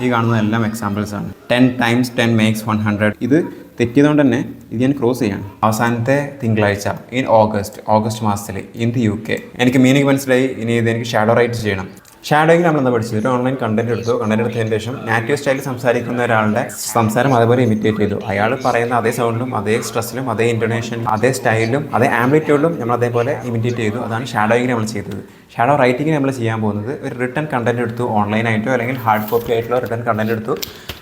ഈ കാണുന്നതെല്ലാം എക്സാമ്പിൾസ് ആണ്. 10 times 10 makes 100. ഇത് തെറ്റിയതുകൊണ്ട് തന്നെ ഇത് ഞാൻ ക്രോസ് ചെയ്യാണ്. അവസാനത്തെ തിങ്കളാഴ്ച ഓഗസ്റ്റ് മാസത്തിൽ ഇൻ ദി UK. എനിക്ക് മീനിങ് മനസ്സിലായി. ഇനി ഇത് എനിക്ക് ഷാഡോ റൈറ്റ് ചെയ്യണം. ഷാഡോയിങ് നമ്മളെന്താ പഠിച്ചത്? ഒരു ഓൺലൈൻ കണ്ടന്റ് എടുത്തതിന് ശേഷം നാറ്റീവ് സ്റ്റൈലിൽ സംസാരിക്കുന്ന ഒരാളുടെ സംസാരം അതേപോലെ ഇമിറ്റേറ്റ് ചെയ്തു. അയാൾ പറയുന്ന അതേ സൗണ്ടിലും അതേ സ്ട്രെസ്സിലും അതേ ഇൻറ്റോണേഷനിലും അതേ സ്റ്റൈലിലും അതേ ആംപ്ലിറ്റ്യൂഡിലും നമ്മൾ അതേപോലെ ഇമിറ്റേറ്റ് ചെയ്തു. അതാണ് ഷാഡോയിങ് നമ്മൾ ചെയ്തത്. ഷാഡോ റൈറ്റിംഗ് നമ്മൾ ചെയ്യാൻ പോകുന്നത് ഒരു റിട്ടൺ കണ്ടന്റ് എടുത്തു, ഓൺലൈനായിട്ടോ അല്ലെങ്കിൽ ഹാർഡ് കോപ്പി ആയിട്ടുള്ള റിട്ടൺ കണ്ടന്റ് എടുത്തു.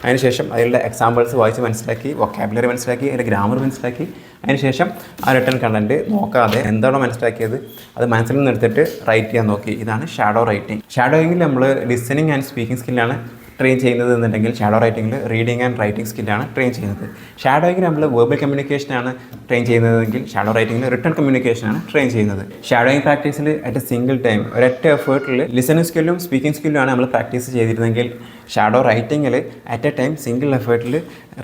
അതിനുശേഷം അതിലുള്ള എക്സാമ്പിൾസ് വായിച്ച് മനസ്സിലാക്കി, വൊക്കാബുലറി മനസ്സിലാക്കി, അതിൻ്റെ ഗ്രാമർ മനസ്സിലാക്കി. അതിനുശേഷം ആ റിട്ടൺ കണ്ടന്റ് നോക്കാതെ എന്താണോ മനസ്സിലാക്കിയത് അത് മനസ്സിൽ നിന്ന് എടുത്തിട്ട് റൈറ്റ് ചെയ്യാൻ നോക്കി. ഇതാണ് ഷാഡോ റൈറ്റിംഗ്. ഷാഡോയിങ്ങിൽ നമ്മൾ ലിസണിങ് ആൻഡ് സ്പീക്കിംഗ് സ്കില്ലാണ് ട്രെയിൻ ചെയ്യുന്നത് എന്നുണ്ടെങ്കിൽ ഷാഡോ റൈറ്റിംഗിൽ റീഡിംഗ് ആൻഡ് റൈറ്റിംഗ് സ്കില്ലാണ് ട്രെയിൻ ചെയ്യുന്നത്. ഷാഡോയിങ്ങിൽ നമ്മൾ വെർബൽ കമ്മ്യൂണിക്കേഷനാണ് ട്രെയിൻ ചെയ്യുന്നതെങ്കിൽ ഷാഡോ റൈറ്റിംഗിൽ റിട്ടൺ കമ്മ്യൂണിക്കേഷനാണ് ട്രെയിൻ ചെയ്യുന്നത്. ഷാഡോയിങ് പ്രാക്ടീസിൽ അറ്റ് എ സിംഗിൾ ടൈം ഒരൊറ്റ എഫേർട്ടിൽ ലിസണിങ് സ്കില്ലും സ്പീക്കിംഗ് സ്കില്ലുമാണ് നമ്മൾ പ്രാക്ടീസ് ചെയ്തിരുന്നെങ്കിൽ ഷാഡോ റൈറ്റിംഗിൽ അറ്റ് എ ടൈം സിംഗിൾ എഫേർട്ടിൽ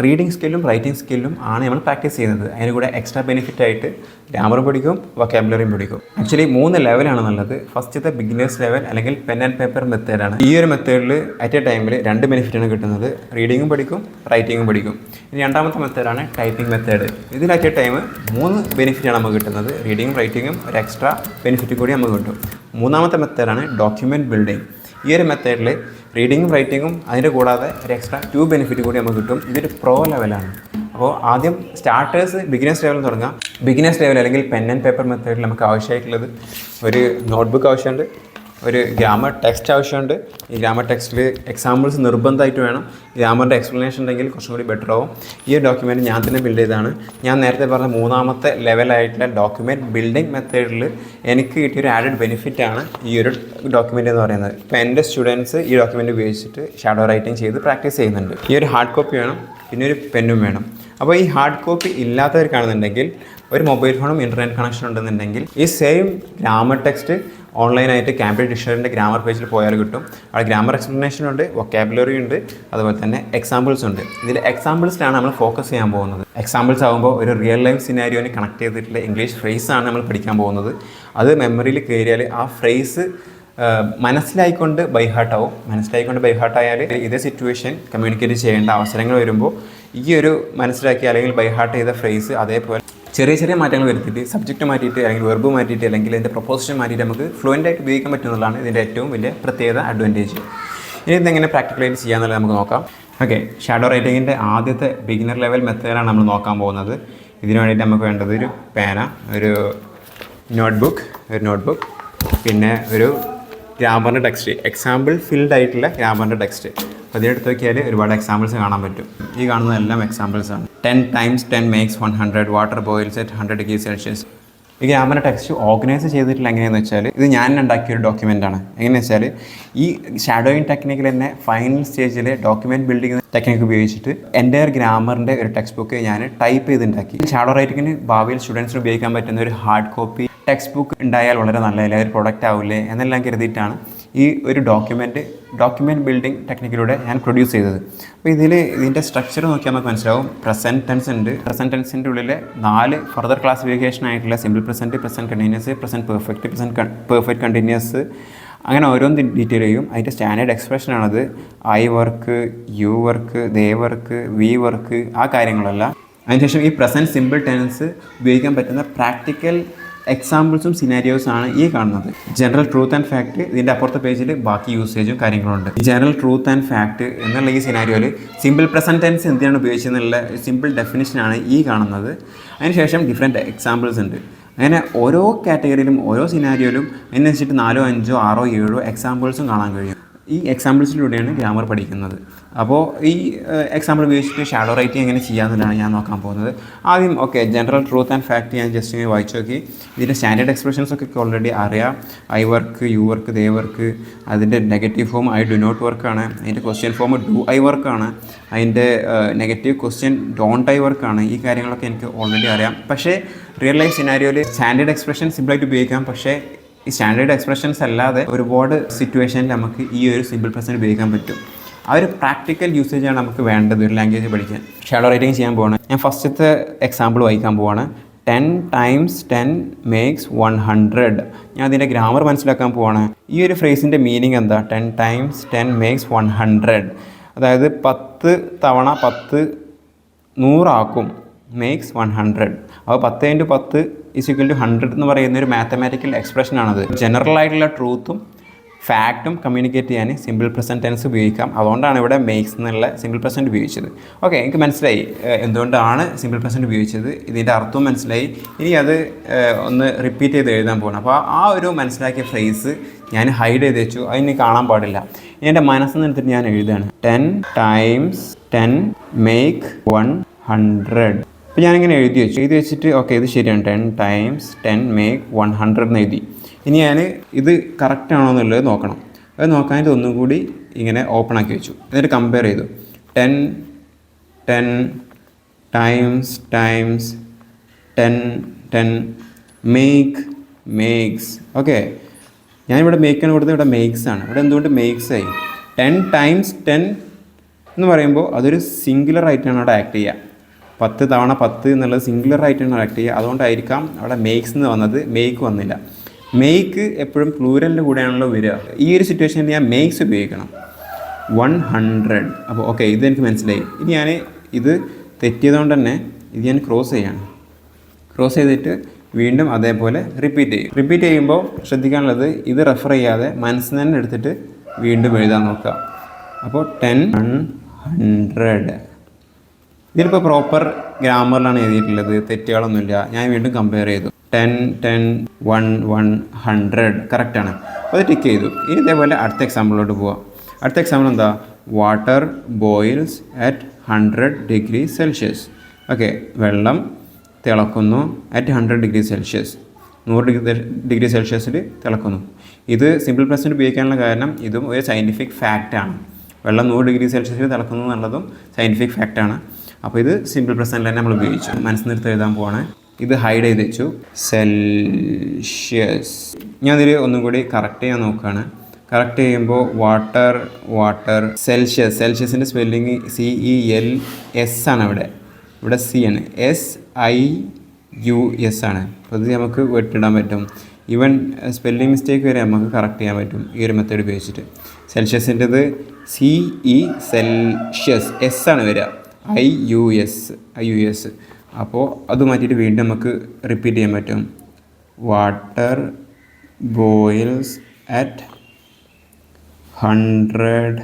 റീഡിംഗ് സ്കില്ലും റൈറ്റിംഗ് സ്കില്ലും ആണ് നമ്മൾ പ്രാക്ടീസ് ചെയ്യുന്നത്. അതിന് കൂടെ എക്സ്ട്രാ ബെനിഫിറ്റ് ആയിട്ട് ഗ്രാമറും പഠിക്കും, വൊക്കാബുലറിയും പഠിക്കും. ആക്ച്വലി 3 ലെവലാണ് നല്ലത്. ഫസ്റ്റത്തെ ബിഗിനേഴ്സ് ലെവൽ അല്ലെങ്കിൽ പെൻ ആൻഡ് പേപ്പർ മെത്തേഡാണ്. ഈ ഒരു മെത്തേഡിൽ അറ്റ് എ ടൈമിൽ 2 ബെനിഫിറ്റാണ് കിട്ടുന്നത്. റീഡിങ്ങും പഠിക്കും, റൈറ്റിങ്ങും പഠിക്കും. ഇനി രണ്ടാമത്തെ മെത്തേഡാണ് ടൈപ്പിംഗ് മെത്തേഡ്. ഇതിൽ അറ്റ് എ ടൈം 3 ബെനിഫിറ്റാണ് നമുക്ക് കിട്ടുന്നത്. റീഡിങ്ങും റൈറ്റിങ്ങും ഒരു എക്സ്ട്രാ ബെനിഫിറ്റ് കൂടി നമുക്ക് കിട്ടും. മൂന്നാമത്തെ മെത്തേഡാണ് ഡോക്യുമെൻറ്റ് ബിൽഡിംഗ്. ഈ ഒരു മെത്തേഡിൽ റീഡിങ്ങും റൈറ്റിങ്ങും അതിൻ്റെ കൂടാതെ ഒരു എക്സ്ട്രാ 2 ബെനിഫിറ്റ് കൂടി നമുക്ക് കിട്ടും. ഇതൊരു പ്രോ ലെവലാണ്. അപ്പോൾ ആദ്യം സ്റ്റാർട്ടേഴ്സ് ബിഗിനേഴ്സ് ലെവലിൽ തുടങ്ങാം. ബിഗിനേഴ്സ് ലെവൽ അല്ലെങ്കിൽ പെൻ ആൻഡ് പേപ്പർ മെത്തേഡിൽ നമുക്ക് ആവശ്യമായിട്ടുള്ളത് ഒരു നോട്ട്ബുക്ക് ആവശ്യമുണ്ട്, ഒരു ഗ്രാമർ ടെക്സ്റ്റ് ആവശ്യമുണ്ട്. ഈ ഗ്രാമർ ടെക്സ്റ്റിൽ എക്സാമ്പിൾസ് നിർബന്ധമായിട്ട് വേണം. ഗ്രാമറിൻ്റെ എക്സ്പ്ലനേഷൻ ഉണ്ടെങ്കിൽ കുറച്ചും കൂടി ബെറ്റർ ആവും. ഈ ഒരു ഡോക്യുമെൻറ്റ് ഞാൻ തന്നെ ബിൽഡ് ചെയ്തതാണ്. ഞാൻ നേരത്തെ പറഞ്ഞ മൂന്നാമത്തെ ലെവലായിട്ടുള്ള ഡോക്യുമെൻറ്റ് ബിൽഡിംഗ് മെത്തേഡിൽ എനിക്ക് കിട്ടിയൊരു ആഡഡ് ബെനിഫിറ്റാണ് ഈ ഒരു ഡോക്യുമെൻ്റ് എന്ന് പറയുന്നത്. ഇപ്പോൾ എൻ്റെ സ്റ്റുഡൻസ് ഈ ഡോക്യുമെൻ്റ് ഉപയോഗിച്ചിട്ട് ഷാഡോ റൈറ്റിംഗ് ചെയ്ത് പ്രാക്ടീസ് ചെയ്യുന്നുണ്ട്. ഈ ഒരു ഹാർഡ് കോപ്പി വേണം, പിന്നെ ഒരു പെന്നും വേണം. അപ്പോൾ ഈ ഹാർഡ് കോപ്പി ഇല്ലാത്തവർക്കാണെന്നുണ്ടെങ്കിൽ ഒരു മൊബൈൽ ഫോണും ഇൻ്റർനെറ്റ് കണക്ഷൻ ഉണ്ടെന്നുണ്ടെങ്കിൽ ഈ സെയിം ഗ്രാമർ ടെക്സ്റ്റ് ഓൺലൈനായിട്ട് കാംബ്രിഡ്ജ് ഡിക്ഷണറിൻ്റെ ഗ്രാമർ പേജിൽ പോയാൽ കിട്ടും. അവിടെ ഗ്രാമർ എക്സ്പ്ലനേഷൻ ഉണ്ട്, വൊക്കാബുലറി ഉണ്ട്, അതുപോലെ തന്നെ എക്സാമ്പിൾസ് ഉണ്ട്. ഇതിൽ എക്സാമ്പിൾസിലാണ് നമ്മൾ ഫോക്കസ് ചെയ്യാൻ പോകുന്നത്. എക്സാമ്പിൾസ് ആകുമ്പോൾ ഒരു റിയൽ ലൈഫ് സിനാരിയോനെ കണക്ട് ചെയ്തിട്ടുള്ള ഇംഗ്ലീഷ് ഫ്രേസാണ് നമ്മൾ പഠിക്കാൻ പോകുന്നത്. അത് മെമ്മറിയിൽ കയറിയാൽ ആ ഫ്രേസ് മനസ്സിലായിക്കൊണ്ട് ബൈഹാർട്ടാവും. മനസ്സിലായിക്കൊണ്ട് ബൈഹാർട്ടായാൽ ഇതേ സിറ്റുവേഷൻ കമ്മ്യൂണിക്കേറ്റ് ചെയ്യേണ്ട അവസരങ്ങൾ വരുമ്പോൾ ഈ ഒരു മനസ്സിലാക്കി അല്ലെങ്കിൽ ബൈഹാർട്ട് ചെയ്ത ഫ്രേസ് അതേപോലെ ചെറിയ ചെറിയ മാറ്റങ്ങൾ വരുത്തിയിട്ട് സബ്ജക്റ്റ് മാറ്റിയിട്ട് അല്ലെങ്കിൽ വെർബ് മാറ്റിയിട്ട് അല്ലെങ്കിൽ ഇതിൻ്റെ പ്രൊപ്പോസിഷൻ മാറ്റിയിട്ട് നമുക്ക് ഫ്ലുവൻ്റ് ആയിട്ട് ഉപയോഗിക്കാൻ പറ്റുന്നതാണ് ഇതിൻ്റെ ഏറ്റവും വലിയ പ്രത്യേകത, അഡ്വാൻറ്റേജ്. ഇനി ഇതെങ്ങനെ പ്രാക്ടിക്കലായിട്ട് ചെയ്യാമെന്നുള്ളത് നമുക്ക് നോക്കാം. ഓക്കെ, ഷാഡോ റൈറ്റിങ്ങിൻ്റെ ആദ്യത്തെ ബിഗിനർ ലെവൽ മെത്തേഡാണ് നമ്മൾ നോക്കാൻ പോകുന്നത്. ഇതിനു വേണ്ടിയിട്ട് നമുക്ക് വേണ്ടത് ഒരു പേന, ഒരു നോട്ട്ബുക്ക്, പിന്നെ ഒരു ഗ്രാമറിൻ്റെ ടെക്സ്റ്റ്, എക്സാമ്പിൾ ഫിൽഡ് ആയിട്ടുള്ള ഗ്രാമറിൻ്റെ ടെക്സ്റ്റ്. അപ്പോൾ ഇതിനെടുത്ത് നോക്കിയാൽ ഒരുപാട് എക്സാമ്പിൾസ് കാണാൻ പറ്റും. ഈ കാണുന്നതെല്ലാം എക്സാമ്പിൾസാണ്. 10 times 10 makes 100, water boils at 100 degrees Celsius. ഈ ഗ്രാമറിൻ്റെ ടെക്സ്റ്റ് ഓർഗനൈസ് ചെയ്തിട്ടുള്ള എങ്ങനെയാണെന്ന് വെച്ചാൽ ഇത് ഞാൻ ഉണ്ടാക്കിയൊരു ഡോക്യുമെൻ്റാണ്. എങ്ങനെയാണെന്ന് വെച്ചാൽ ഈ ഷാഡോയിങ് ടെക്നിക്കിൽ തന്നെ ഫൈനൽ സ്റ്റേജിൽ ഡോക്യുമെൻറ്റ് ബിൽഡിംഗ് ടെക്നിക്ക് ഉപയോഗിച്ചിട്ട് എൻ്റെ ഗ്രാമറിൻ്റെ ഒരു ടെക്സ്റ്റ് ബുക്ക് ഞാൻ ടൈപ്പ് ചെയ്തുണ്ടാക്കി. ഷാഡോ റൈറ്റിങ്ങിന് ഭാവിയിൽ സ്റ്റുഡൻസിന് ഉപയോഗിക്കാൻ പറ്റുന്ന ഒരു ഹാർഡ് കോപ്പി ടെക്സ്റ്റ് ബുക്ക് ഉണ്ടായാൽ വളരെ നല്ലതല്ലേ, ഒരു പ്രൊഡക്റ്റ് ആവില്ലേ എന്നെല്ലാം കരുതിയിട്ടാണ് ഈ ഒരു ഡോക്യുമെൻറ്റ് ബിൽഡിംഗ് ടെക്നിക്കിലൂടെ ഞാൻ പ്രൊഡ്യൂസ് ചെയ്തത്. അപ്പോൾ ഇതിൻ്റെ സ്ട്രക്ചർ നോക്കിയാൽ നമുക്ക് മനസ്സിലാവും. പ്രസൻറ്റ് ടെൻസ് ഉണ്ട്. പ്രസൻറ്റ് ടെൻസിൻ്റെ ഉള്ളിൽ 4 ഫർദർ ക്ലാസിഫിക്കേഷൻ ആയിട്ടുള്ള simple present, present continuous, present perfect, perfect continuous, അങ്ങനെ ഓരോന്ന് ഡീറ്റെയിൽ ചെയ്യും. അതിൻ്റെ സ്റ്റാൻഡേർഡ് എക്സ്പ്രഷനാണത്. I work, you work, they work, we work, ആ കാര്യങ്ങളെല്ലാം. അതിനുശേഷം ഈ പ്രസൻറ്റ് സിമ്പിൾ ടെൻസ് ഉപയോഗിക്കാൻ പറ്റുന്ന പ്രാക്ടിക്കൽ എക്സാമ്പിൾസും സിനാരിയോസാണ് ഈ കാണുന്നത്. ജനറൽ ട്രൂത്ത് ആൻഡ് ഫാക്ട്, ഇതിൻ്റെ അപ്പുറത്തെ പേജിൽ ബാക്കി യൂസേജും കാര്യങ്ങളുണ്ട്. ഈ ജനറൽ ട്രൂത്ത് ആൻഡ് ഫാക്ട് എന്നുള്ള ഈ സിനാരിയോയിൽ സിമ്പിൾ പ്രസൻറ്റ് ടെൻസ് എന്തിനാണ് ഉപയോഗിച്ചതെന്നുള്ള സിമ്പിൾ ഡെഫിനിഷനാണ് ഈ കാണുന്നത്. അതിനുശേഷം ഡിഫറെൻറ്റ് എക്സാമ്പിൾസ് ഉണ്ട്. അങ്ങനെ ഓരോ കാറ്റഗറിയിലും ഓരോ സിനാരിയോയിലും അതിനനുസരിച്ചിട്ട് 4, 5, 6, 7 എക്സാമ്പിൾസും കാണാൻ കഴിയും. ഈ എക്സാമ്പിൾസിലൂടെയാണ് ഗ്രാമർ പഠിക്കുന്നത്. അപ്പോൾ ഈ എക്സാമ്പിൾ ഉപയോഗിച്ചിട്ട് ഷാഡോ റൈറ്റിംഗ് എങ്ങനെ ചെയ്യാമെന്നുള്ളതാണ് ഞാൻ നോക്കാൻ പോകുന്നത്. ആദ്യം ജനറൽ ട്രൂത്ത് ആൻഡ് ഫാക്ട് ഞാൻ ജസ്റ്റ് ഇങ്ങനെ വായിച്ചു നോക്കി. ഇതിൻ്റെ സ്റ്റാൻഡേർഡ് എക്സ്പ്രഷൻസ് ഒക്കെ ഓൾറെഡി അറിയാം. I work, you work, they work. അതിൻ്റെ negative form I do not വർക്കാണ്. അതിൻ്റെ ക്വസ്റ്റ്യൻ ഫോം ഡു ഐ വർക്കാണ്. അതിൻ്റെ നെഗറ്റീവ് ക്വസ്റ്റ്യൻ ഡോണ്ട് ഐ വർക്കാണ്. ഈ കാര്യങ്ങളൊക്കെ എനിക്ക് ഓൾറെഡി അറിയാം. പക്ഷേ റിയൽ ലൈഫ് സിനാരിയോയിൽ സ്റ്റാൻഡേർഡ് എക്സ്പ്രഷൻ സിമ്പിളായിട്ട് ഉപയോഗിക്കാം. പക്ഷേ ഈ സ്റ്റാൻഡേർഡ് എക്സ്പ്രഷൻസ് അല്ലാതെ ഒരുപാട് സിറ്റുവേഷനിൽ നമുക്ക് ഈ ഒരു സിമ്പിൾ പ്രസൻറ്റ് ഉപയോഗിക്കാൻ പറ്റും. ആ ഒരു പ്രാക്ടിക്കൽ യൂസേജാണ് നമുക്ക് വേണ്ടത് ഒരു ലാംഗ്വേജ് പഠിക്കാൻ. ഷാഡോ റൈറ്റിംഗ് ചെയ്യാൻ പോവാണ്. ഞാൻ ഫസ്റ്റത്തെ എക്സാമ്പിൾ വായിക്കാൻ പോവാണ്. 10 times 10 makes 100. ഞാൻ അതിൻ്റെ ഗ്രാമർ മനസ്സിലാക്കാൻ പോവാണ്. ഈ ഒരു ഫ്രേസിൻ്റെ മീനിങ് എന്താ? 10 times 10 makes 100. അതായത് 10 തവണ 10 100 മേക്സ് 100. അപ്പോൾ 10 × 10 = 100 എന്ന് പറയുന്ന ഒരു മാത്തമാറ്റിക്കൽ എക്സ്പ്രഷനാണത്. ജനറൽ ആയിട്ടുള്ള ട്രൂത്തും ഫാക്റ്റും കമ്മ്യൂണിക്കേറ്റ് ചെയ്യാൻ സിമ്പിൾ പ്രസൻറ്റ് ടെൻസ് ഉപയോഗിക്കാം. അതുകൊണ്ടാണ് ഇവിടെ മേക്സ് എന്നുള്ള സിമ്പിൾ പ്രസൻറ്റ് ഉപയോഗിച്ചത്. ഓക്കെ, എനിക്ക് മനസ്സിലായി എന്തുകൊണ്ടാണ് സിമ്പിൾ പ്രസൻറ്റ് ഉപയോഗിച്ചത്, ഇതിൻ്റെ അർത്ഥവും മനസ്സിലായി. ഇനി അത് ഒന്ന് റിപ്പീറ്റ് ചെയ്ത് എഴുതാൻ പോകണം. അപ്പോൾ ആ ഒരു മനസ്സിലാക്കിയ ഫ്രേസ് ഞാൻ ഹൈഡ് ചെയ്ത് വെച്ചു, അതിന് കാണാൻ പാടില്ല. ഇനി എൻ്റെ മനസ്സിൽ നിന്നിട്ട് ഞാൻ എഴുതുകയാണ് 10 × 10 മേക്ക് 100. അപ്പോൾ ഞാനിങ്ങനെ എഴുതി വെച്ചിട്ട് ഓക്കെ ഇത് ശരിയാണ്, 10 × 10 മേക്ക് 100 എന്ന് എഴുതി. ഇനി ഞാൻ ഇത് കറക്റ്റ് ആണോ എന്നുള്ളത് നോക്കണം. അത് നോക്കാനായിട്ട് ഒന്നും കൂടി ഇങ്ങനെ ഓപ്പൺ ആക്കി വെച്ചു. എന്നിട്ട് കമ്പയർ ചെയ്തു 10 × 10 മേക്സ്. ഓക്കെ, ഞാനിവിടെ മേക്കാണ് കൊടുത്തത്, ഇവിടെ മേക്സ് ആണ്. ഇവിടെ എന്തുകൊണ്ട് മേക്സ് ആയി? 10 × 10 എന്ന് പറയുമ്പോൾ അതൊരു സിംഗുലർ ആയിട്ടാണ് അവിടെ ആക്ട് ചെയ്യുക. 10 തവണ 10 എന്നുള്ളത് സിംഗുലർ ആയിട്ടാണ് ആക്ട് ചെയ്യുക. അതുകൊണ്ടായിരിക്കാം അവിടെ മേക്സ് എന്ന് വന്നത്, മേക്ക് വന്നില്ല. മേക്ക് എപ്പോഴും പ്ലൂരലിൻ്റെ കൂടെയാണല്ലോ വരിക. ഈ ഒരു സിറ്റുവേഷനിൽ ഞാൻ മേക്സ് ഉപയോഗിക്കണം. 100. അപ്പോൾ ഓക്കെ, ഇതെനിക്ക് മനസ്സിലായി. ഇനി ഞാൻ ഇത് തെറ്റിയതുകൊണ്ട് തന്നെ ഇത് ഞാൻ ക്രോസ് ചെയ്യാണ്. ക്രോസ് ചെയ്തിട്ട് വീണ്ടും അതേപോലെ റിപ്പീറ്റ് ചെയ്യുമ്പോൾ ശ്രദ്ധിക്കാനുള്ളത് ഇത് റെഫർ ചെയ്യാതെ മനസ്സിൽ തന്നെ എടുത്തിട്ട് വീണ്ടും എഴുതാൻ നോക്കുക. അപ്പോൾ 10 100. ഇതിലിപ്പോൾ പ്രോപ്പർ ഗ്രാമറിലാണ് എഴുതിയിട്ടുള്ളത്, തെറ്റുകളൊന്നുമില്ല. ഞാൻ വീണ്ടും കമ്പയർ ചെയ്തു 10 10 1 100 കറക്റ്റാണ്. അപ്പോൾ അത് ടിക്ക് ചെയ്തു. ഇനി ഇതേപോലെ അടുത്ത എക്സാമ്പിളിലോട്ട് പോവാം. അടുത്ത എക്സാമ്പിൾ എന്താ? Water boils at 100°C. Okay, വെള്ളം തിളക്കുന്നു അറ്റ് 100°C, 100°C തിളക്കുന്നു. ഇത് സിമ്പിൾ പ്രസൻറ്റ് ഉപയോഗിക്കാനുള്ള കാരണം ഇതും ഒരു സയൻറ്റിഫിക് ഫാക്റ്റാണ്. വെള്ളം 100°C തിളക്കുന്നു എന്നുള്ളതും സയൻറ്റിഫിക് ഫാക്റ്റാണ്. അപ്പോൾ ഇത് സിമ്പിൾ പ്രസൻറ്റിൽ തന്നെ നമ്മൾ ഉപയോഗിച്ചു. മനസ്സിൽ നിർത്തി എഴുതാൻ പോവാണ്. ഇത് ഹൈഡ് ചെയ്ത് വെച്ചു. സെൽഷ്യസ്. ഞാനിതിൽ ഒന്നും കൂടി കറക്റ്റ് ചെയ്യാൻ നോക്കുകയാണ്. കറക്റ്റ് ചെയ്യുമ്പോൾ വാട്ടർ സെൽഷ്യസിൻ്റെ സ്പെല്ലിങ് CELS ആണ്. ഇവിടെ C ആണ്, SIUS ആണ്. അപ്പോൾ ഇത് നമുക്ക് വെട്ടിടാൻ പറ്റും. ഈവൻ സ്പെല്ലിംഗ് മിസ്റ്റേക്ക് വരെ നമുക്ക് കറക്റ്റ് ചെയ്യാൻ പറ്റും ഈ ഒരു മെത്തേഡ് ഉപയോഗിച്ചിട്ട്. സെൽഷ്യസിൻ്റെത് CE സെൽഷ്യസ്, S ആണ് വരിക, IUS. അപ്പോൾ അത് മാറ്റിയിട്ട് വീണ്ടും നമുക്ക് റിപ്പീറ്റ് ചെയ്യാൻ പറ്റും. Water boils at 100°.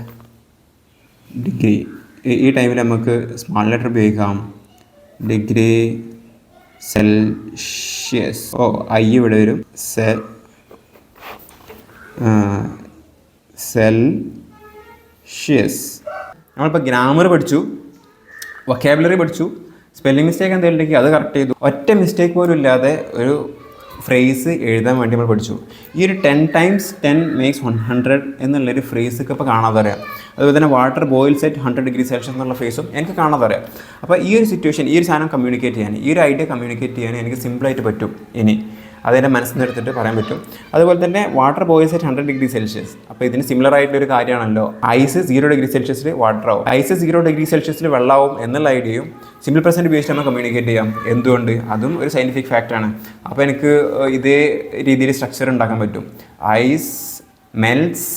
ഈ ടൈമിൽ നമുക്ക് സ്മാൾ ലെറ്റർ ഉപയോഗിക്കാം. Degree Celsius. I ഇവിടെ വരും. സെൽഷ്യസ്. നമ്മളിപ്പോൾ ഗ്രാമർ പഠിച്ചു, വൊക്കാബുലറി പഠിച്ചു. സ്പെല്ലിംഗ് മിസ്റ്റേക്ക് എന്തെങ്കിലും ഉണ്ടെങ്കിൽ അത് കറക്റ്റ് ചെയ്തു. ഒറ്റ മിസ്റ്റേക്ക് പോലും ഇല്ലാതെ ഒരു ഫ്രേസ് എഴുതാൻ വേണ്ടി നമ്മൾ പഠിച്ചു. ഈ ഒരു 10 × 10 മേക്സ് 100 എന്നുള്ളൊരു ഫ്രേസൊക്കെ ഇപ്പോൾ കാണാതെ അറിയാം. അതുപോലെ തന്നെ വാട്ടർ ബോയിൽസ് അറ്റ് 100°C എന്നുള്ള ഫ്രേസും എനിക്ക് കാണാതെ അറിയാം. അപ്പോൾ ഈ ഒരു സിറ്റുവേഷൻ, ഈ ഒരു സാധനം കമ്മ്യൂണിക്കേറ്റ് ചെയ്യാൻ, ഈ ഒരു ഐഡിയ കമ്മ്യൂണിക്കേറ്റ് ചെയ്യാൻ എനിക്ക് സിമ്പിളായിട്ട് പറ്റും. ഇനി അതെൻ്റെ മനസ്സിൽ നിന്ന് എടുത്തിട്ട് പറയാൻ പറ്റും. അതുപോലെ തന്നെ വാട്ടർ ബോയിൽസ് അറ്റ് 100°C. അപ്പോൾ ഇതിന് സിമിലർ ആയിട്ടൊരു കാര്യമാണല്ലോ. ഐസ് 0°C വാട്ടർ ആവും, ഐസ് 0°C വെള്ളമാവും എന്നുള്ള ഐഡിയയും സിമ്പിൾ പ്രസൻറ്റ് ഉപയോഗിച്ച് നമ്മൾ കമ്മ്യൂണിക്കേറ്റ് ചെയ്യാം. എന്തുകൊണ്ട്? അതും ഒരു സയൻറ്റിഫിക് ഫാക്റ്റാണ്. അപ്പോൾ എനിക്ക് ഇതേ രീതിയിൽ സ്ട്രക്ചർ ഉണ്ടാക്കാൻ പറ്റും. Ice melts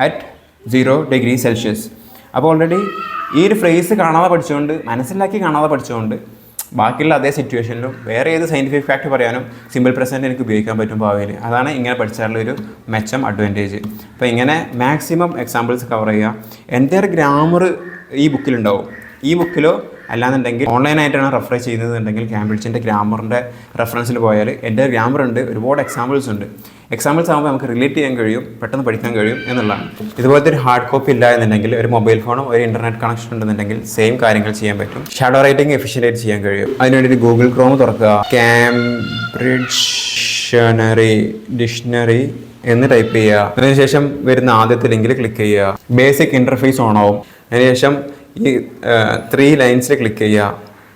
at 0°C. അപ്പോൾ ഓൾറെഡി ഈ ഒരു ഫ്രേസ് കാണാതെ പഠിച്ചുകൊണ്ട്, മനസ്സിലാക്കി കാണാതെ പഠിച്ചുകൊണ്ട്, ബാക്കിയുള്ള അതേ സിറ്റുവേഷനിലും വേറെ ഏത് സയൻറ്റിഫിക് ഫാക്റ്റ് പറയാനും സിമ്പിൾ പ്രസൻറ്റ് എനിക്ക് ഉപയോഗിക്കാൻ പറ്റും ഭാവിയിൽ. അതാണ് ഇങ്ങനെ പഠിച്ചാലുള്ളൊരു മെച്ചം, അഡ്വാൻറ്റേജ്. അപ്പോൾ ഇങ്ങനെ മാക്സിമം എക്സാമ്പിൾസ് കവർ ചെയ്യുക. എൻ്റെ ഒരു ഗ്രാമർ ഈ ബുക്കിലുണ്ടാവും. ഈ ബുക്കിലോ അല്ലാന്നുണ്ടെങ്കിൽ ഓൺലൈനായിട്ടാണ് റെഫർ ചെയ്യുന്നതെന്നുണ്ടെങ്കിൽ കാംബ്രിഡ്ജിൻ്റെ ഗ്രാമറിൻ്റെ റെഫറൻസിൽ പോയാൽ എൻ്റെ ഗ്രാമർ ഉണ്ട്, ഒരുപാട് എക്സാമ്പിൾസ് ഉണ്ട്. എക്സാമ്പിൾസ് ആകുമ്പോൾ നമുക്ക് റിലേറ്റ് ചെയ്യാൻ കഴിയും, പെട്ടെന്ന് പഠിക്കാൻ കഴിയും എന്നുള്ളതാണ്. ഇതുപോലത്തെ ഒരു ഹാർഡ് കോപ്പി ഇല്ല എന്നുണ്ടെങ്കിൽ, ഒരു മൊബൈൽ ഫോണും ഒരു ഇൻ്റർനെറ്റ് കണക്ഷൻ ഉണ്ടെന്നുണ്ടെങ്കിൽ സെയിം കാര്യങ്ങൾ ചെയ്യാൻ പറ്റും. ഷാഡോ റൈറ്റിംഗ് എഫിഷ്യൻ്റായിട്ട് ചെയ്യാൻ കഴിയും. അതിനുവേണ്ടി ഗൂഗിൾ ക്രോം തുറക്കുക, കാംബ്രിഡ്ജ് ഡിക്ഷണറി എന്ന് ടൈപ്പ് ചെയ്യുക. അതിനുശേഷം വരുന്ന ആദ്യത്തെ ലിങ്കിൽ ക്ലിക്ക് ചെയ്യുക. ബേസിക് ഇൻ്റർഫേസ് ഓൺ ആവും. അതിനുശേഷം ഈ 3 ലൈൻസിൽ ക്ലിക്ക് ചെയ്യുക.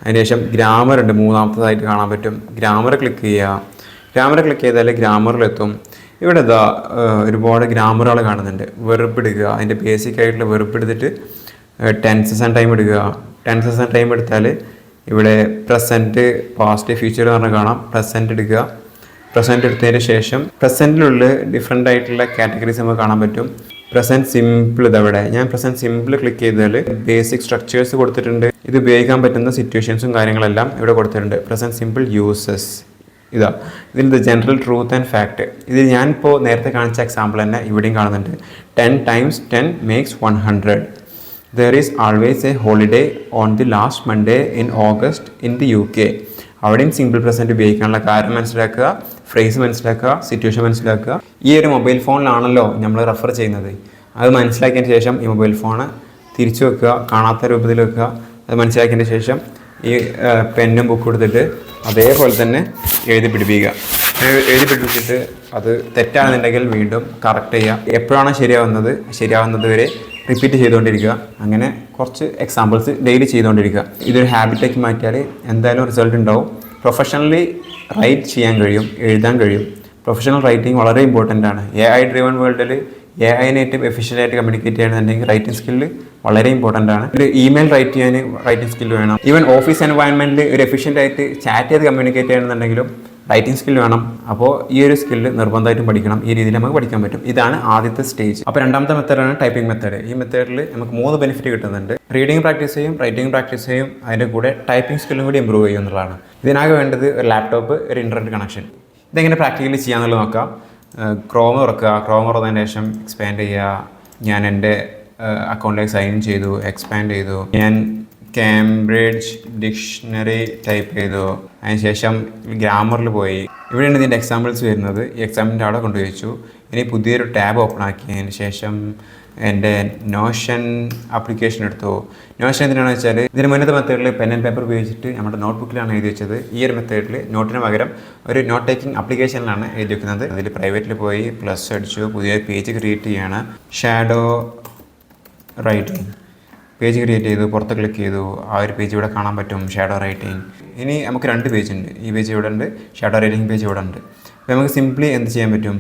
അതിനുശേഷം ഗ്രാമർ ഉണ്ട്, മൂന്നാമത്തതായിട്ട് കാണാൻ പറ്റും. ഗ്രാമർ ക്ലിക്ക് ചെയ്യുക. ഗ്രാമർ ക്ലിക്ക് ചെയ്താൽ ഗ്രാമറിലെത്തും. ഇവിടെ ഇതാ ഒരുപാട് ഗ്രാമറുകൾ കാണുന്നുണ്ട്. വെർബ് എടുക്കുക, അതിൻ്റെ ബേസിക് ആയിട്ടുള്ള വെർബ് എടുത്തിട്ട് ടെൻസസ് ആൻഡ് ടൈം എടുക്കുക. ടെൻസസ് ആൻഡ് ടൈം എടുത്താൽ ഇവിടെ പ്രസൻറ്റ്, പാസ്റ്റ്, ഫ്യൂച്ചർ എന്ന് പറഞ്ഞാൽ കാണാം. പ്രസൻറ്റ് എടുക്കുക. പ്രസൻറ്റ് എടുത്തതിന് ശേഷം പ്രസൻറ്റിലുള്ള ഡിഫറെൻ്റ് ആയിട്ടുള്ള കാറ്റഗറീസ് നമുക്ക് കാണാൻ പറ്റും. പ്രസൻറ്റ് സിമ്പിൾ ഇതവിടെ ഞാൻ പ്രസൻറ്റ് സിമ്പിൾ ക്ലിക്ക് ചെയ്താൽ ബേസിക് സ്ട്രക്ചേഴ്സ് കൊടുത്തിട്ടുണ്ട്. ഇത് ഉപയോഗിക്കാൻ പറ്റുന്ന സിറ്റുവേഷൻസും കാര്യങ്ങളെല്ലാം ഇവിടെ കൊടുത്തിട്ടുണ്ട്. പ്രസൻറ്റ് സിമ്പിൾ യൂസസ് ഇതാ ഇതിൽ ജനറൽ ട്രൂത്ത് ആൻഡ് ഫാക്ട്. ഇതിൽ ഞാനിപ്പോൾ നേരത്തെ കാണിച്ച എക്സാമ്പിൾ തന്നെ ഇവിടെയും കാണുന്നുണ്ട്. 10 times 10 makes 100. There is always a holiday on the last Monday in August in the UK. അവിടെയും സിമ്പിൾ പ്രസൻറ്റ് ഉപയോഗിക്കാനുള്ള കാരണം മനസ്സിലാക്കുക, ഫ്രേസ് മനസ്സിലാക്കുക, സിറ്റുവേഷൻ മനസ്സിലാക്കുക. ഈ ഒരു മൊബൈൽ ഫോണിലാണല്ലോ നമ്മൾ റെഫർ ചെയ്യുന്നത്. അത് മനസ്സിലാക്കിയതിന് ശേഷം ഈ മൊബൈൽ ഫോണ് തിരിച്ചു വെക്കുക, കാണാത്ത രൂപത്തിൽ വെക്കുക. അത് മനസ്സിലാക്കിയതിന് ശേഷം ഈ പെന്നും ബുക്കും എടുത്തിട്ട് അതേപോലെ തന്നെ എഴുതി പിടിപ്പിക്കുക. എഴുതി പിടിപ്പിച്ചിട്ട് അത് തെറ്റാണെന്നുണ്ടെങ്കിൽ വീണ്ടും കറക്റ്റ് ചെയ്യുക. എപ്പോഴാണ് ശരിയാവുന്നത് വരെ റിപ്പീറ്റ് ചെയ്തുകൊണ്ടിരിക്കുക. അങ്ങനെ കുറച്ച് എക്സാമ്പിൾസ് ഡെയിലി ചെയ്തുകൊണ്ടിരിക്കുക. ഇതൊരു ഹാബിറ്റാക്കി മാറ്റിയാൽ എന്തായാലും റിസൾട്ട് ഉണ്ടാവും. പ്രൊഫഷണലി റൈറ്റ് ചെയ്യാൻ കഴിയും, എഴുതാൻ കഴിയും. പ്രൊഫഷണൽ റൈറ്റിംഗ് വളരെ ഇമ്പോർട്ടൻ്റ് ആണ്. AI ഡ്രിവൺ വേൾഡിൽ AI-നായിട്ട് എഫിഷ്യൻ്റായിട്ട് കമ്മ്യൂണിക്കേറ്റ് ചെയ്യണമെന്നുണ്ടെങ്കിൽ റൈറ്റിംഗ് സ്കില്ല് വളരെ ഇമ്പോർട്ടൻ്റ് ആണ്. ഒരു ഇമെയിൽ റൈറ്റ് ചെയ്യാൻ റൈറ്റിംഗ് സ്കില്ല് വേണം. ഈവൻ ഓഫീസ് എൻവയൺമെൻറ്റിൽ ഒരു എഫിഷ്യൻ്റായിട്ട് ചാറ്റ് ചെയ്ത് കമ്മ്യൂണിക്കേറ്റ് ചെയ്യണമെന്നുണ്ടെങ്കിലും റൈറ്റിംഗ് സ്കില്ല് വേണം. അപ്പോൾ ഈ ഒരു സ്കില്ല് നിർബന്ധമായിട്ടും പഠിക്കണം. ഈ രീതിയിൽ നമുക്ക് പഠിക്കാൻ പറ്റും. ഇതാണ് ആദ്യത്തെ സ്റ്റേജ്. അപ്പോൾ രണ്ടാമത്തെ മെത്തേഡാണ് ടൈപ്പിംഗ് മെത്തേഡ്. ഈ മെത്തേഡിൽ നമുക്ക് 3 ബെനിഫിറ്റ് കിട്ടുന്നുണ്ട്. റീഡിംഗ് പ്രാക്ടീസ് ചെയ്യും, റൈറ്റിംഗ് പ്രാക്ടീസ് ചെയ്യും, അതിൻ്റെ കൂടെ ടൈപ്പിംഗ് സ്കില്ലും കൂടി ഇമ്പ്രൂവ് ചെയ്യും എന്നുള്ളതാണ്. ഇതിനാകെ വേണ്ടത് ഒരു ലാപ്ടോപ്പ്, ഒരു ഇൻ്റർനെറ്റ് കണക്ഷൻ. ഇതെങ്ങനെ പ്രാക്ടിക്കലി ചെയ്യാന്നുള്ളത് നോക്കാം. ക്രോം തുറക്കുക. ക്രോം തുറന്നതിന് ശേഷം എക്സ്പാൻഡ് ചെയ്യുക. ഞാൻ എൻ്റെ അക്കൗണ്ടിലേക്ക് സൈൻ ഇൻ ചെയ്തു, എക്സ്പാൻഡ് ചെയ്തു. ഞാൻ കേംബ്രിഡ്ജ് ഡിക്ഷണറി ടൈപ്പ് ചെയ്തു. അതിനുശേഷം ഗ്രാമറിൽ പോയി. ഇവിടെയാണ് ഇതിൻ്റെ എക്സാമ്പിൾസ് വരുന്നത്. ഈ എക്സാമ്പിളിൻ്റെ അവിടെ കൊണ്ടുവച്ചു. ഇനി പുതിയൊരു ടാബ് ഓപ്പൺ ആക്കിയതിന് ശേഷം എൻ്റെ നോഷൻ ആപ്ലിക്കേഷൻ എടുത്തു. നോഷൻ എന്തിനാണെന്ന് വെച്ചാൽ ഇതിന് മുന്നത്തെ മെത്തേഡിൽ പെൻ ആൻഡ് പേപ്പർ ഉപയോഗിച്ചിട്ട് നമ്മുടെ നോട്ട്ബുക്കിലാണ് എഴുതി വെച്ചത്. ഈ ഒരു മെത്തേഡിൽ നോട്ടിന് പകരം ഒരു നോട്ട് ടേക്കിംഗ് ആപ്ലിക്കേഷനിലാണ് എഴുതി വെക്കുന്നത്. അതിൽ പ്രൈവറ്റിൽ പോയി പ്ലസ് അടിച്ചു, പുതിയ പേജ് ക്രിയേറ്റ് ചെയ്യാണ്. ഷാഡോ റൈറ്റിംഗ് പേജ് ക്രിയേറ്റ് ചെയ്തു, പുറത്ത് ക്ലിക്ക് ചെയ്തു. ആ ഒരു പേജ് ഇവിടെ കാണാൻ പറ്റും, ഷാഡോ റൈറ്റിംഗ്. ഇനി നമുക്ക് 2 പേജ് ഉണ്ട്. ഈ പേജ് ഇവിടെ ഉണ്ട്, ഷാഡോ റൈറ്റിംഗ് പേജ് ഇവിടെ ഉണ്ട്. അപ്പോൾ നമുക്ക് സിംപ്ലി എന്ത് ചെയ്യാൻ പറ്റും,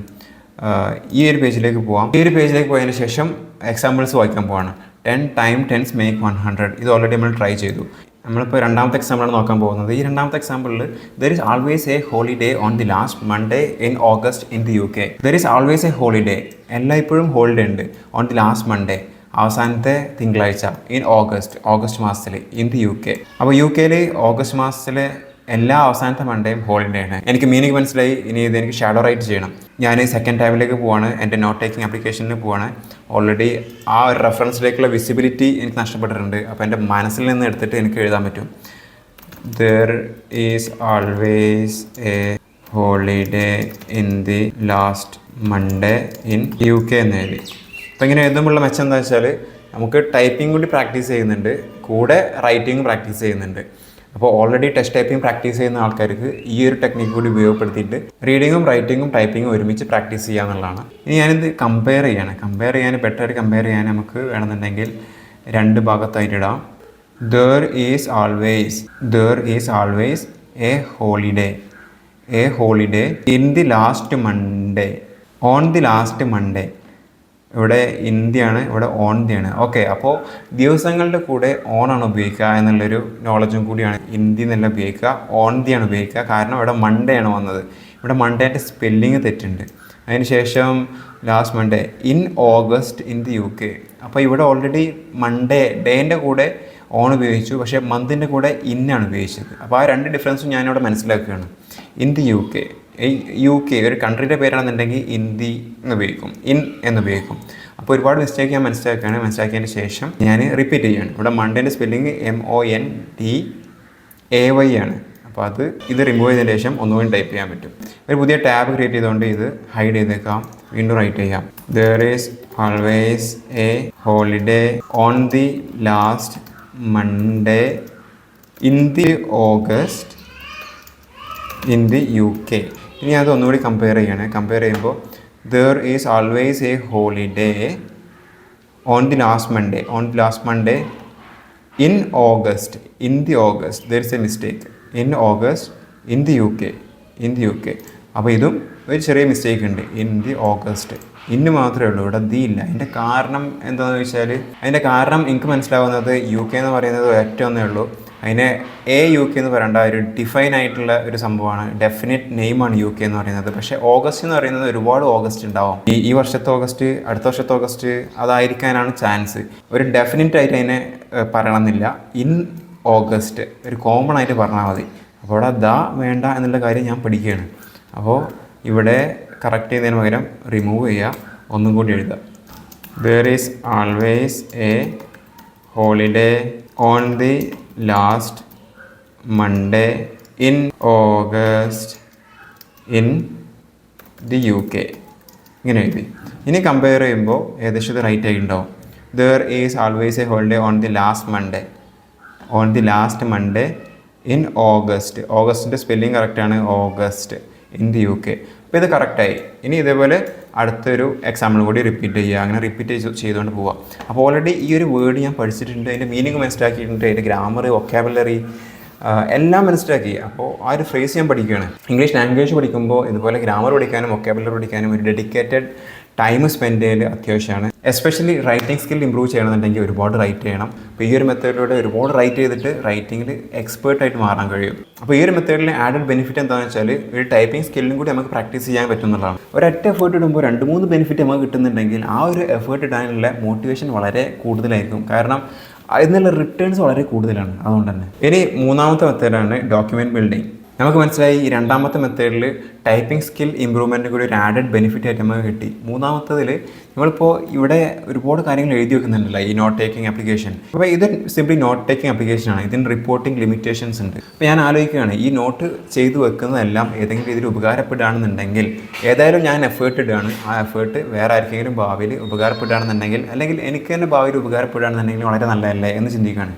ഈ ഒരു പേജിലേക്ക് പോവാം. ഈ ഒരു പേജിലേക്ക് പോയതിന് ശേഷം എക്സാമ്പിൾസ് വായിക്കാൻ പോവാണ്. 10 times 10 makes 100. ഇത് ഓൾറെഡി നമ്മൾ ട്രൈ ചെയ്തു. നമ്മളിപ്പോൾ രണ്ടാമത്തെ എക്സാമ്പിളാണ് നോക്കാൻ പോകുന്നത്. ഈ രണ്ടാമത്തെ എക്സാമ്പിളിൽ there is always a holiday on the last Monday in August in the UK. There is always a holiday, എല്ലായ്പ്പോഴും ഹോളിഡേ ഉണ്ട്. ഓൺ ദി ലാസ്റ്റ് മൺഡേ, അവസാനത്തെ തിങ്കളാഴ്ച. ഇൻ ഓഗസ്റ്റ് മാസത്തിൽ ഇൻ ദി UK. അപ്പോൾ UK ഓഗസ്റ്റ് മാസത്തിൽ എല്ലാ അവസാനത്തെ മൺഡേയും holiday ആണ്. എനിക്ക് മീനിങ് മനസ്സിലായി. ഇനി ഇത് എനിക്ക് ഷാഡോ റൈറ്റ് ചെയ്യണം. ഞാൻ സെക്കൻഡ് ടാബിലേക്ക് പോവാണ്, എൻ്റെ നോട്ട് ടേക്കിംഗ് ആപ്ലിക്കേഷനിൽ പോവാണ്. ഓൾറെഡി ആ ഒരു റെഫറൻസിലേക്കുള്ള വിസിബിലിറ്റി എനിക്ക് നഷ്ടപ്പെട്ടിട്ടുണ്ട്. അപ്പോൾ എൻ്റെ മനസ്സിൽ നിന്ന് എടുത്തിട്ട് എനിക്ക് എഴുതാൻ പറ്റും. There is always a Holiday Inn the last Monday in UK എന്ന് എഴുതി. അപ്പോൾ ഇങ്ങനെ എഴുതുമ്പോഴുള്ള മെച്ചം എന്താ വെച്ചാൽ നമുക്ക് ടൈപ്പിംഗ് കൂടി പ്രാക്ടീസ് ചെയ്യുന്നുണ്ട്, കൂടെ റൈറ്റിംഗ് പ്രാക്ടീസ് ചെയ്യുന്നുണ്ട്. അപ്പോൾ ഓൾറെഡി ടെസ്റ്റ് ടൈപ്പിംഗ് പ്രാക്ടീസ് ചെയ്യുന്ന ആൾക്കാർക്ക് ഈ ഒരു ടെക്നിക്ക് കൂടി ഉപയോഗപ്പെടുത്തിയിട്ട് റീഡിങ്ങും റൈറ്റിങ്ങും ടൈപ്പിങ്ങും ഒരുമിച്ച് പ്രാക്ടീസ് ചെയ്യുക എന്നുള്ളതാണ്. ഇനി ഞാനിത് കമ്പയർ ചെയ്യാൻ ബെറ്റർ കമ്പയർ ചെയ്യാൻ നമുക്ക് വേണമെന്നുണ്ടെങ്കിൽ 2 ഭാഗത്തായിട്ട് ഇടാം. There is always a Holiday Inn the last Monday, on the last Monday. ഇവിടെ ഇന്ത്യയാണ്, ഇവിടെ ഓൺതിയാണ്. ഓക്കെ, അപ്പോൾ ദിവസങ്ങളുടെ കൂടെ ഓണാണ് ഉപയോഗിക്കുക എന്നുള്ളൊരു നോളജും കൂടിയാണ്. ഇന്ത്യ എന്നല്ല ഉപയോഗിക്കുക, ഓൺതിയാണ് ഉപയോഗിക്കുക. കാരണം ഇവിടെ മൺഡേ ആണ് വന്നത്. ഇവിടെ മൺഡേൻ്റെ സ്പെല്ലിങ് തെറ്റുണ്ട്. അതിനുശേഷം last Monday in August in the UK. അപ്പോൾ ഇവിടെ ഓൾറെഡി മൺഡേ ഡേൻ്റെ കൂടെ ഓൺ ഉപയോഗിച്ചു, പക്ഷേ മന്തിൻ്റെ കൂടെ ഇന്നാണ് ഉപയോഗിച്ചത്. അപ്പോൾ ആ 2 ഡിഫറൻസും ഞാനിവിടെ മനസ്സിലാക്കുകയാണ്. ഇൻ ദി UK, UK ഒരു കൺട്രിയുടെ പേരാണെന്നുണ്ടെങ്കിൽ ഇന്ത്യ എന്ന് ഉപയോഗിക്കും, എന്ന് ഉപയോഗിക്കും. അപ്പോൾ ഒരുപാട് മിസ്റ്റേക്ക് ഞാൻ മനസ്സിലാക്കിയതിന് ശേഷം ഞാൻ റിപ്പീറ്റ് ചെയ്യുകയാണ്. ഇവിടെ മൺഡേൻ്റെ സ്പെല്ലിങ് MONDAY ആണ്. അപ്പോൾ ഇത് റിമൂവ് ചെയ്തതിന് ശേഷം ഒന്നുകൂടി ടൈപ്പ് ചെയ്യാൻ പറ്റും. ഒരു പുതിയ ടാബ് ക്രിയേറ്റ് ചെയ്തുകൊണ്ട് ഇത് ഹൈഡ് ചെയ്തേക്കാം, വീണ്ടും റൈറ്റ് ചെയ്യാം. There is always a holiday on the last Monday in the August in the UK. ഇനി അത് ഒന്നുകൂടി കമ്പയർ ചെയ്യുമ്പോൾ there is always a holiday on the last Monday in August there is A mistake, in August in the UK. അപ്പോൾ ഇതും ഒരു ചെറിയ mistake ഉണ്ട്. In the August ഇന്ന് മാത്രമേ ഉള്ളൂ, ഇവിടെ ദി ഇല്ല. അതിൻ്റെ കാരണം എന്താണെന്ന് വെച്ചാൽ എനിക്ക് മനസ്സിലാവുന്നത് UK എന്ന് പറയുന്നത് ഒറ്റ ഒന്നേ ഉള്ളൂ. അതിനെ UK എന്ന് പറയേണ്ട ഒരു ഡിഫൈൻ ആയിട്ടുള്ള ഒരു സംഭവമാണ്, ഡെഫിനിറ്റ് നെയിമാണ് UK എന്ന് പറയുന്നത്. പക്ഷേ ഓഗസ്റ്റ് എന്ന് പറയുന്നത് ഒരുപാട് ഓഗസ്റ്റ് ഉണ്ടാവും. ഈ വർഷത്തെ ഓഗസ്റ്റ്, അടുത്ത വർഷത്തെ ഓഗസ്റ്റ് അതായിരിക്കാനാണ് ചാൻസ്. ഒരു ഡെഫിനിറ്റ് ആയിട്ട് അതിനെ പറയണമെന്നില്ല. ഇൻ ഓഗസ്റ്റ് ഒരു കോമൺ ആയിട്ട് പറഞ്ഞാൽ മതി. അപ്പോൾ അവിടെ ദ വേണ്ട എന്നുള്ള കാര്യം ഞാൻ പഠിക്കുകയാണ്. അപ്പോൾ ഇവിടെ കറക്റ്റ് ചെയ്യുന്നതിന് പകരം റിമൂവ് ചെയ്യുക, ഒന്നും കൂടി എഴുതുക. There is always a holiday on the last Monday in August in the UK. ഇങ്ങനെ എഴുതി. ഇനി കമ്പയർ ചെയ്യുമ്പോൾ ഏകദേശം ഇത് റൈറ്റ് ആയി ഉണ്ടാവും. There is always a holiday on the last Monday. On the last Monday in August. ഓഗസ്റ്റിൻ്റെ spelling കറക്റ്റാണ്, ഓഗസ്റ്റ് ഇൻ ദി UK. അപ്പോൾ ഇത് കറക്റ്റായി. ഇനി ഇതേപോലെ അടുത്തൊരു എക്സാമ്പിൾ കൂടി റിപ്പീറ്റ് ചെയ്യുക, അങ്ങനെ റിപ്പീറ്റ് ചെയ്തുകൊണ്ട് പോവുക. അപ്പോൾ ഓൾറെഡി ഈ ഒരു വേർഡ് ഞാൻ പഠിച്ചിട്ടുണ്ട്, അതിൻ്റെ മീനിങ് മനസ്സിലാക്കിയിട്ടുണ്ട്, അതിൻ്റെ ഗ്രാമർ, വൊക്കാബുലറി എല്ലാം മനസ്സിലാക്കി. അപ്പോൾ ആ ഒരു ഫ്രേസ് ഞാൻ പഠിക്കുകയാണ്. ഇംഗ്ലീഷ് ലാംഗ്വേജ് പഠിക്കുമ്പോൾ ഇതുപോലെ ഗ്രാമർ പഠിക്കാനും വൊക്കാബുലറി പഠിക്കാനും ഒരു ഡെഡിക്കേറ്റഡ് ടൈം സ്പെൻഡ് ചെയ്യൽ അത്യാവശ്യമാണ്. എസ്പെഷ്യലി റൈറ്റിംഗ് സ്കിൽ ഇമ്പ്രൂവ് ചെയ്യണമെന്നുണ്ടെങ്കിൽ ഒരുപാട് റൈറ്റ് ചെയ്യണം. അപ്പോൾ ഈ ഒരു മെത്തേഡിലൂടെ ഒരുപാട് റൈറ്റ് ചെയ്തിട്ട് റൈറ്റിങ്ങിൽ എക്സ്പേർട്ടായിട്ട് മാറാൻ കഴിയും. അപ്പോൾ ഈ ഒരു മെത്തേഡിൽ ആഡഡ് ബെനിഫിറ്റ് എന്താണെന്ന് വെച്ചാൽ ഒരു ടൈപ്പിംഗ് സ്കില്ലും കൂടി നമുക്ക് പ്രാക്ടീസ് ചെയ്യാൻ പറ്റുന്നതാണ്. ഒരൊറ്റ എഫേർട്ട് ഇടുമ്പോൾ 2-3 ബെനിഫിറ്റ് നമുക്ക് കിട്ടുന്നുണ്ടെങ്കിൽ ആ ഒരു എഫേർട്ട് ഇടാനുള്ള മോട്ടിവേഷൻ വളരെ കൂടുതലായിരിക്കും. കാരണം അതിനുള്ള റിട്ടേൺസ് വളരെ കൂടുതലാണ്. അതുകൊണ്ട് തന്നെ ഇനി മൂന്നാമത്തെ മെത്തേഡാണ് ഡോക്യുമെൻറ്റ് ബിൽഡിംഗ്. നമുക്ക് മനസ്സിലായി ഈ രണ്ടാമത്തെ മെത്തേഡിൽ ടൈപ്പിംഗ് സ്കിൽ ഇമ്പ്രൂവ്മെൻറ്റ് കൂടി ഒരു ആഡഡ് ബെനിഫിറ്റ് ആയിട്ട് നമുക്ക് കിട്ടി. മൂന്നാമത്തതിൽ നമ്മളിപ്പോൾ ഇവിടെ ഒരുപാട് കാര്യങ്ങൾ എഴുതി വെക്കുന്നുണ്ടല്ലോ ഈ നോട്ട് ടേക്കിംഗ് ആപ്ലിക്കേഷൻ. അപ്പോൾ ഇത് സിംപ്ലി നോട്ട് ടേക്കിംഗ് ആപ്ലിക്കേഷനാണ്. ഇതിന് റിപ്പോർട്ടിംഗ് ലിമിറ്റേഷൻസ് ഉണ്ട്. അപ്പോൾ ഞാൻ ആലോചിക്കുകയാണ്, ഈ നോട്ട് ചെയ്തു വെക്കുന്നതെല്ലാം ഏതെങ്കിലും രീതിയിൽ ഉപകാരപ്പെടുകയാണെന്നുണ്ടെങ്കിൽ ഏതായാലും ഞാൻ എഫേർട്ട് ഇടുകയാണ്, ആ എഫേർട്ട് വേറെ ആർക്കെങ്കിലും ഭാവിയിൽ ഉപകാരപ്പെടുകയാണെന്നുണ്ടെങ്കിൽ അല്ലെങ്കിൽ എനിക്ക് തന്നെ ഭാവിയിൽ ഉപകാരപ്പെടുകയാണെന്നുണ്ടെങ്കിൽ വളരെ നല്ലതല്ലേ എന്ന് ചിന്തിക്കുകയാണ്.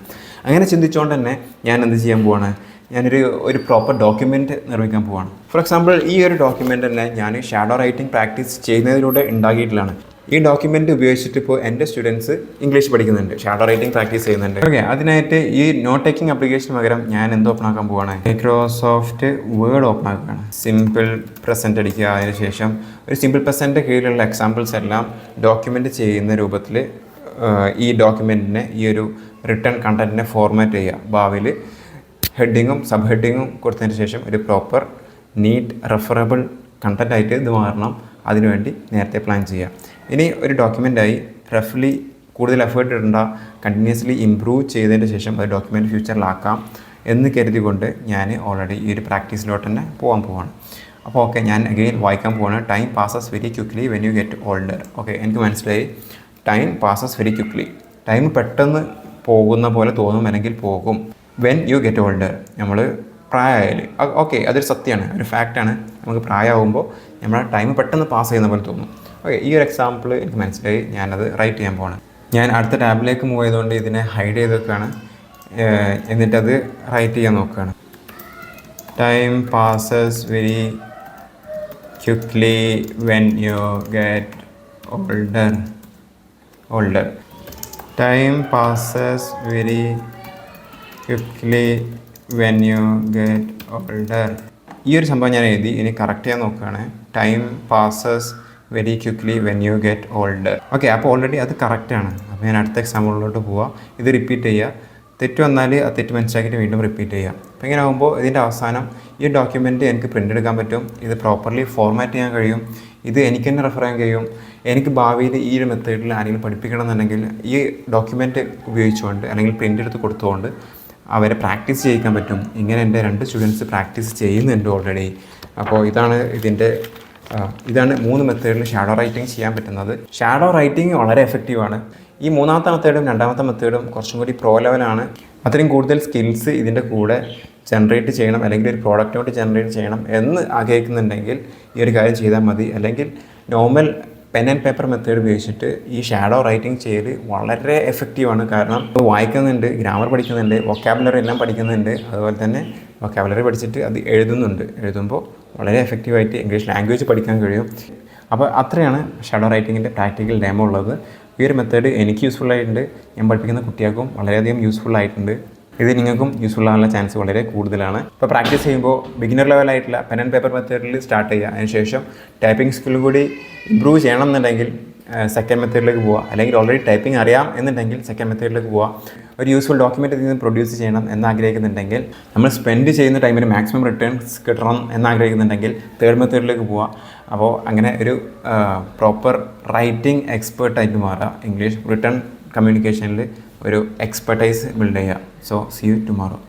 അങ്ങനെ ചിന്തിച്ചുകൊണ്ട് തന്നെ ഞാൻ എന്ത് ചെയ്യാൻ പോവാണ്, ഞാനൊരു പ്രോപ്പർ ഡോക്യുമെൻറ്റ് നിർമ്മിക്കാൻ പോവാണ്. ഫോർ എക്സാമ്പിൾ ഈ ഒരു ഡോക്യുമെൻ്റ് തന്നെ ഞാൻ ഷാഡോ റൈറ്റിംഗ് പ്രാക്ടീസ് ചെയ്യുന്നതിലൂടെ ഉണ്ടാക്കിയിട്ടുള്ളതാണ്. ഈ ഡോക്യുമെൻറ്റ് ഉപയോഗിച്ചിട്ട് ഇപ്പോൾ എൻ്റെ സ്റ്റുഡൻസ് ഇംഗ്ലീഷ് പഠിക്കുന്നുണ്ട്, ഷാഡോ റൈറ്റിംഗ് പ്രാക്ടീസ് ചെയ്യുന്നുണ്ട്. ഓക്കെ, അതിനായിട്ട് ഈ നോട്ട് ടേക്കിംഗ് ആപ്ലിക്കേഷൻ പകരം ഞാൻ എന്ത് ഓപ്പൺ ആക്കാൻ പോവാണ്, മൈക്രോസോഫ്റ്റ് വേർഡ് ഓപ്പൺ ആക്കുകയാണ്. സിമ്പിൾ പ്രസൻറ്റ് അടിക്കുക. അതിനുശേഷം ഒരു സിമ്പിൾ പ്രസൻറ്റ് കീഴിലുള്ള എക്സാമ്പിൾസ് എല്ലാം ഡോക്യുമെൻറ്റ് ചെയ്യുന്ന രൂപത്തിൽ ഈ ഡോക്യുമെൻറ്റിനെ ഈ ഒരു റിട്ടേൺ കണ്ടൻറ്റിനെ ഫോർമാറ്റ് ചെയ്യുക. ഭാവിയിൽ ഹെഡിങ്ങും സബ് ഹെഡിങ്ങും കൊടുത്തതിന് ശേഷം ഒരു പ്രോപ്പർ നീറ്റ് റെഫറബിൾ കണ്ടൻറ്റായിട്ട് ഇത് മാറണം. അതിനുവേണ്ടി നേരത്തെ പ്ലാൻ ചെയ്യുക. ഇനി ഒരു ഡോക്യുമെൻ്റായി റഫ്ലി കൂടുതൽ എഫേർട്ട് ഇടേണ്ട, കണ്ടിന്യൂസ്ലി ഇമ്പ്രൂവ് ചെയ്തതിന് ശേഷം അത് ഡോക്യുമെൻ്റ് ഫ്യൂച്ചറിലാക്കാം എന്ന് കരുതിക്കൊണ്ട് ഞാൻ ഓൾറെഡി ഈ ഒരു പ്രാക്ടീസിലോട്ട് തന്നെ പോവാണ്. അപ്പോൾ ഓക്കെ, ഞാൻ അഗെയിൻ വായിക്കാൻ പോവാണ്. Time passes very quickly when you get older. Okay, എനിക്ക് മനസ്സിലായി. Time passes very quickly. Time പെട്ടെന്ന് പോകുന്ന പോലെ തോന്നും, അല്ലെങ്കിൽ പോകും. വെൻ യു ഗെറ്റ് ഓൾഡർ, നമ്മൾ പ്രായമായാൽ, ഓക്കെ അതൊരു സത്യമാണ്, ഒരു ഫാക്റ്റാണ്. നമുക്ക് പ്രായമാകുമ്പോൾ നമ്മുടെ ടൈം പെട്ടെന്ന് പാസ് ചെയ്യുന്ന പോലെ തോന്നും. ഓക്കെ, ഈ ഒരു എക്സാമ്പിൾ എനിക്ക് മനസ്സിലായി. ഞാനത് റൈറ്റ് ചെയ്യാൻ പോവാണ്. ഞാൻ അടുത്ത ടാബിലേക്ക് മൂവ് ചെയ്തുകൊണ്ട് ഇതിനെ ഹൈഡ് ചെയ്ത് വെക്കുകയാണ്. എന്നിട്ടത് റൈറ്റ് ചെയ്യാൻ നോക്കുകയാണ്. Time passes very quickly when you get older. Time passes very quickly when you get older. ഈ ഒരു സംഭവം ഞാൻ എഴുതി. ഇനി കറക്റ്റ് ചെയ്യാൻ നോക്കുകയാണ്. Time passes very quickly when you get older. Okay, അപ്പോൾ ഓൾറെഡി അത് കറക്റ്റാണ്. അപ്പോൾ ഞാൻ അടുത്ത എക്സാമ്പിളിലോട്ട് പോവാം. ഇത് റിപ്പീറ്റ് ചെയ്യുക. തെറ്റ് വന്നാൽ ആ തെറ്റ് മനസ്സിലാക്കിയിട്ട് വീണ്ടും റിപ്പീറ്റ് ചെയ്യുക. അപ്പോൾ ഇങ്ങനെ ആകുമ്പോൾ ഇതിൻ്റെ അവസാനം ഈ ഡോക്യുമെൻറ്റ് എനിക്ക് പ്രിൻ്റ് എടുക്കാൻ പറ്റും. ഇത് പ്രോപ്പർലി ഫോർമാറ്റ് ചെയ്യാൻ കഴിയും. ഇത് എനിക്ക് തന്നെ റെഫർ ചെയ്യാൻ കഴിയും. എനിക്ക് ഭാവിയിൽ ഈ ഒരു മെത്തേഡിൽ ആരെങ്കിലും പഠിപ്പിക്കണമെന്നുണ്ടെങ്കിൽ ഈ ഡോക്യുമെൻറ്റ് ഉപയോഗിച്ചുകൊണ്ട് അല്ലെങ്കിൽ പ്രിൻ്റ് എടുത്ത് കൊടുത്തുകൊണ്ട് അവരെ പ്രാക്ടീസ് ചെയ്യിക്കാൻ പറ്റും. ഇങ്ങനെ എൻ്റെ 2 സ്റ്റുഡൻസ് പ്രാക്ടീസ് ചെയ്യുന്നുണ്ട് ഓൾറെഡി. അപ്പോൾ ഇതാണ് 3 മെത്തേഡിൽ ഷാഡോ റൈറ്റിംഗ് ചെയ്യാൻ പറ്റുന്നത്. ഷാഡോ റൈറ്റിംഗ് വളരെ എഫക്റ്റീവാണ്. ഈ മൂന്നാമത്തെ മെത്തേഡും രണ്ടാമത്തെ മെത്തേഡും കുറച്ചും കൂടി പ്രോ ലെവലാണ്. അത്രയും കൂടുതൽ സ്കിൽസ് ഇതിൻ്റെ കൂടെ ജനറേറ്റ് ചെയ്യണം, അല്ലെങ്കിൽ ഒരു പ്രോഡക്റ്റിനോട്ട് ജനറേറ്റ് ചെയ്യണം എന്ന് ആഗ്രഹിക്കുന്നുണ്ടെങ്കിൽ ഈ ഒരു കാര്യം ചെയ്താൽ മതി. അല്ലെങ്കിൽ normal pen and paper method ഉപയോഗിച്ചിട്ട് ഈ ഷാഡോ റൈറ്റിംഗ് ചെയ്ത് വളരെ എഫക്റ്റീവാണ്. കാരണം വായിക്കുന്നുണ്ട്, ഗ്രാമർ പഠിക്കുന്നുണ്ട്, വൊക്കാബുലറി എല്ലാം പഠിക്കുന്നുണ്ട്. അതുപോലെ തന്നെ വൊക്കാബുലറി പഠിച്ചിട്ട് അത് എഴുതുമ്പോൾ വളരെ എഫക്റ്റീവായിട്ട് ഇംഗ്ലീഷ് ലാംഗ്വേജ് പഠിക്കാൻ കഴിയും. അപ്പോൾ അത്രയാണ് ഷാഡോ റൈറ്റിങ്ങിൻ്റെ പ്രാക്ടിക്കൽ ഡെമോ ഉള്ളത്. ഈ ഒരു മെത്തേഡ് എനിക്ക് യൂസ്ഫുൾ ആയിട്ടുണ്ട്. ഞാൻ പഠിപ്പിക്കുന്ന കുട്ടികൾക്കും വളരെയധികം യൂസ്ഫുൾ ആയിട്ടുണ്ട്. ഇത് നിങ്ങൾക്കും യൂസ്ഫുൾ ആകാനുള്ള ചാൻസ് വളരെ കൂടുതലാണ്. ഇപ്പോൾ പ്രാക്ടീസ് ചെയ്യുമ്പോൾ ബിഗിനർ ലെവലായിട്ടുള്ള പെൻ ആൻഡ് പേപ്പർ മെത്തേഡിൽ സ്റ്റാർട്ട് ചെയ്യുക. അതിനുശേഷം ടൈപ്പിംഗ് സ്കില്ലും കൂടി ഇമ്പ്രൂവ് ചെയ്യണം എന്നുണ്ടെങ്കിൽ സെക്കൻഡ് മെത്തേഡിലേക്ക് പോവുക, അല്ലെങ്കിൽ ഓൾറെഡി ടൈപ്പിംഗ് അറിയാം എന്നുണ്ടെങ്കിൽ സെക്കൻഡ് മെത്തേഡിലേക്ക് പോവുക. ഒരു യൂസ്ഫുൾ ഡോക്യുമെൻ്റ് ഇതിൽ നിന്ന് പ്രൊഡ്യൂസ് ചെയ്യണം എന്നാഗ്രഹിക്കുന്നുണ്ടെങ്കിൽ, നമ്മൾ സ്പെൻഡ് ചെയ്യുന്ന ടൈമിന് മാക്സിമം റിട്ടേൺസ് കിട്ടണം എന്നാഗ്രഹിക്കുന്നുണ്ടെങ്കിൽ തേർഡ് മെത്തേഡിലേക്ക് പോവുക. അപ്പോൾ അങ്ങനെ ഒരു പ്രോപ്പർ റൈറ്റിംഗ് എക്സ്പേർട്ടായിട്ട് മാറുക, ഇംഗ്ലീഷ് റിട്ടേൺ കമ്മ്യൂണിക്കേഷനിൽ ഒരു എക്സ്പെർട്ടൈസ് ബിൽഡ് ചെയ്യുക. So see you tomorrow.